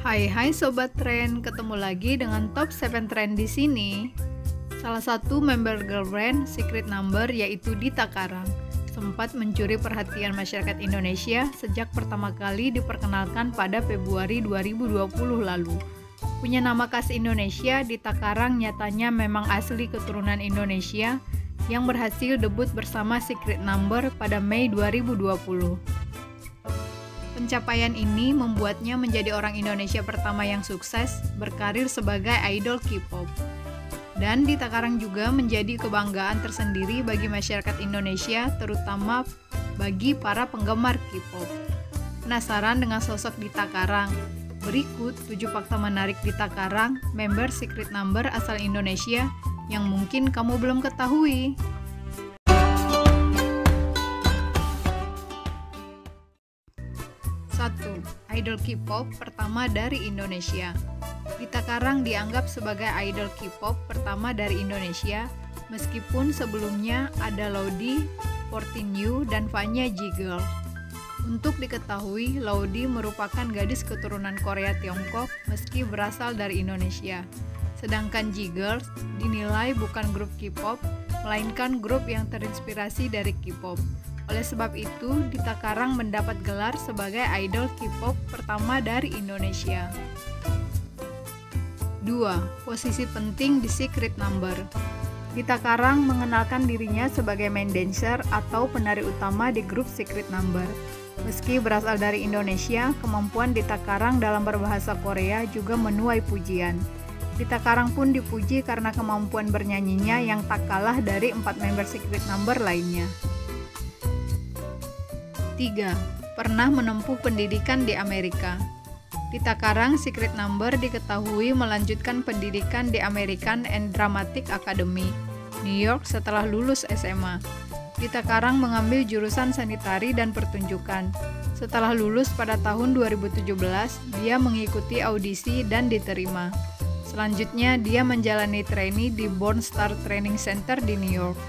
Hai Sobat Tren, ketemu lagi dengan Top 7 Trend di sini. Salah satu member girl band Secret Number yaitu Dita Karang sempat mencuri perhatian masyarakat Indonesia sejak pertama kali diperkenalkan pada Februari 2020 lalu. Punya nama khas Indonesia, Dita Karang nyatanya memang asli keturunan Indonesia yang berhasil debut bersama Secret Number pada Mei 2020. Pencapaian ini membuatnya menjadi orang Indonesia pertama yang sukses berkarir sebagai idol K-pop. Dan Dita Karang juga menjadi kebanggaan tersendiri bagi masyarakat Indonesia, terutama bagi para penggemar K-pop. Penasaran dengan sosok Dita Karang? Berikut 7 fakta menarik Dita Karang, member Secret Number asal Indonesia yang mungkin kamu belum ketahui. 1. Idol K-pop pertama dari Indonesia. Dita Karang dianggap sebagai idol K-pop pertama dari Indonesia, meskipun sebelumnya ada Laudy, 14U, dan Vanya G-Girl. Untuk diketahui, Laudy merupakan gadis keturunan Korea Tiongkok meski berasal dari Indonesia. Sedangkan G-Girls dinilai bukan grup K-pop, melainkan grup yang terinspirasi dari K-pop. Oleh sebab itu, Dita Karang mendapat gelar sebagai idol K-pop pertama dari Indonesia. 2. Posisi penting di Secret Number. Dita Karang mengenalkan dirinya sebagai main dancer atau penari utama di grup Secret Number. Meski berasal dari Indonesia, kemampuan Dita Karang dalam berbahasa Korea juga menuai pujian. Dita Karang pun dipuji karena kemampuan bernyanyinya yang tak kalah dari 4 member Secret Number lainnya. 3. Pernah menempuh pendidikan di Amerika. Dita Karang Secret Number diketahui melanjutkan pendidikan di American and Dramatic Academy, New York setelah lulus SMA. Dita Karang mengambil jurusan sanitari dan pertunjukan. Setelah lulus pada tahun 2017, dia mengikuti audisi dan diterima. Selanjutnya, dia menjalani trainee di Born Star Training Center di New York.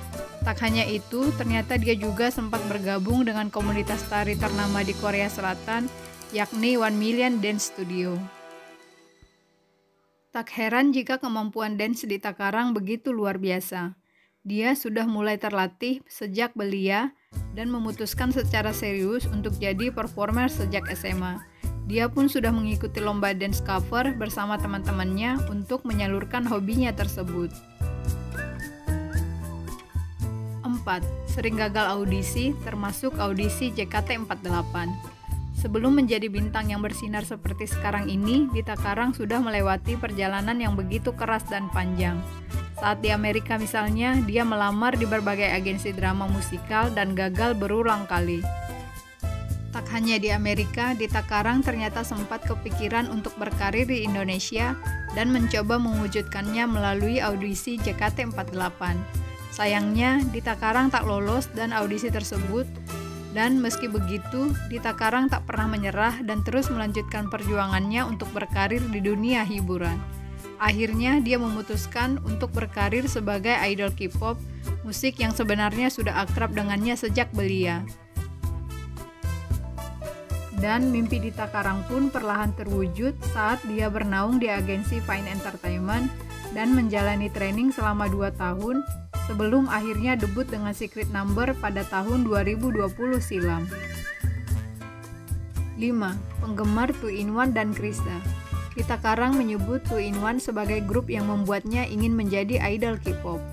Tak hanya itu, ternyata dia juga sempat bergabung dengan komunitas tari ternama di Korea Selatan, yakni 1 Million Dance Studio. Tak heran jika kemampuan dance Dita Karang begitu luar biasa. Dia sudah mulai terlatih sejak belia dan memutuskan secara serius untuk jadi performer sejak SMA. Dia pun sudah mengikuti lomba dance cover bersama teman-temannya untuk menyalurkan hobinya tersebut. 4. Sering gagal audisi, termasuk audisi JKT48. Sebelum menjadi bintang yang bersinar seperti sekarang ini, Dita Karang sudah melewati perjalanan yang begitu keras dan panjang. Saat di Amerika misalnya, dia melamar di berbagai agensi drama musikal dan gagal berulang kali. Tak hanya di Amerika, Dita Karang ternyata sempat kepikiran untuk berkarir di Indonesia dan mencoba mewujudkannya melalui audisi JKT48. Sayangnya, Dita Karang tak lolos dan audisi tersebut, dan meski begitu, Dita Karang tak pernah menyerah dan terus melanjutkan perjuangannya untuk berkarir di dunia hiburan. Akhirnya, dia memutuskan untuk berkarir sebagai idol K-pop, musik yang sebenarnya sudah akrab dengannya sejak belia. Dan mimpi Dita Karang pun perlahan terwujud saat dia bernaung di agensi Fine Entertainment dan menjalani training selama 2 tahun, sebelum akhirnya debut dengan Secret Number pada tahun 2020 silam. 5. Penggemar 2-in-1 dan Krista. Dita Karang menyebut 2-in-1 sebagai grup yang membuatnya ingin menjadi idol K-pop.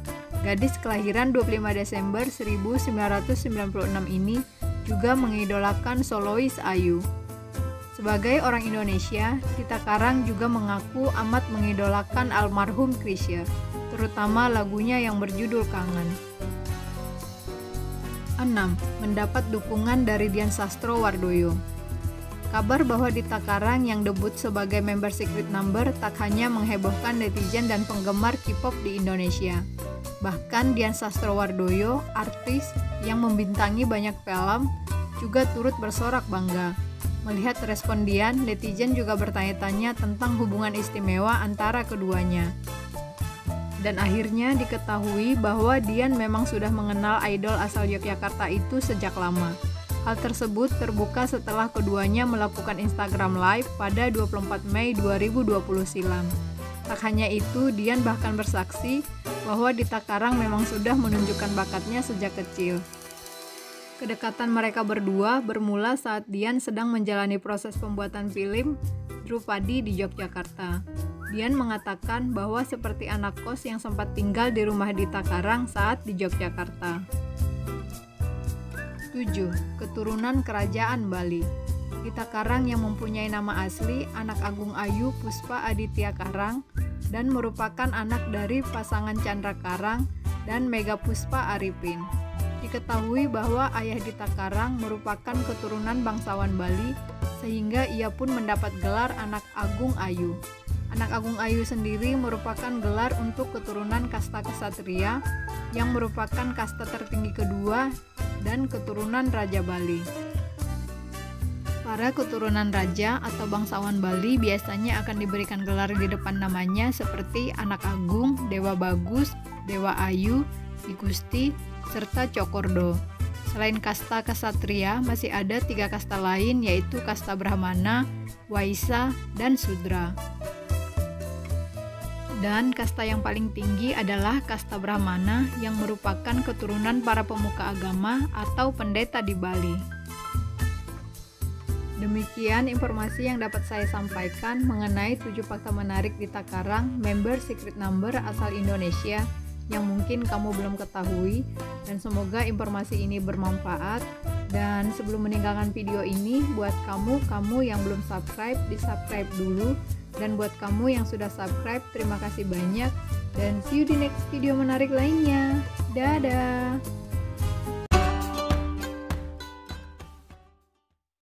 Gadis kelahiran 25 Desember 1996 ini juga mengidolakan solois IU. Sebagai orang Indonesia, Dita Karang juga mengaku amat mengidolakan almarhum Chrisye, terutama lagunya yang berjudul Kangen. 6. Mendapat dukungan dari Dian Sastrowardoyo. Kabar bahwa Dita Karang yang debut sebagai member Secret Number tak hanya menghebohkan netizen dan penggemar K-pop di Indonesia. Bahkan Dian Sastrowardoyo, artis yang membintangi banyak film, juga turut bersorak bangga. Melihat respon Dian, netizen juga bertanya-tanya tentang hubungan istimewa antara keduanya. Dan akhirnya diketahui bahwa Dian memang sudah mengenal idol asal Yogyakarta itu sejak lama. Hal tersebut terbuka setelah keduanya melakukan Instagram Live pada 24 Mei 2020 silam. Tak hanya itu, Dian bahkan bersaksi bahwa Dita Karang memang sudah menunjukkan bakatnya sejak kecil. Kedekatan mereka berdua bermula saat Dian sedang menjalani proses pembuatan film Drupadi di Yogyakarta. Dian mengatakan bahwa seperti anak kos yang sempat tinggal di rumah Dita Karang saat di Yogyakarta. 7. Keturunan Kerajaan Bali. Dita Karang yang mempunyai nama asli Anak Agung Ayu Puspa Aditya Karang dan merupakan anak dari pasangan Chandra Karang dan Mega Puspa Arifin. Diketahui bahwa ayah Dita Karang merupakan keturunan bangsawan Bali sehingga ia pun mendapat gelar Anak Agung Ayu. Anak Agung Ayu sendiri merupakan gelar untuk keturunan kasta kesatria yang merupakan kasta tertinggi kedua dan keturunan Raja Bali. Para keturunan raja atau bangsawan Bali biasanya akan diberikan gelar di depan namanya seperti Anak Agung, Dewa Bagus, Dewa Ayu, I Gusti, serta Cokordo. Selain kasta kesatria, masih ada 3 kasta lain yaitu kasta Brahmana, Waisa, dan Sudra. Dan kasta yang paling tinggi adalah kasta Brahmana yang merupakan keturunan para pemuka agama atau pendeta di Bali. Demikian informasi yang dapat saya sampaikan mengenai 7 fakta menarik Dita Karang, member Secret Number asal Indonesia yang mungkin kamu belum ketahui, dan semoga informasi ini bermanfaat. Dan sebelum meninggalkan video ini, buat kamu yang belum subscribe, di-subscribe dulu. Dan buat kamu yang sudah subscribe, terima kasih banyak. Dan see you di next video menarik lainnya. Dadah!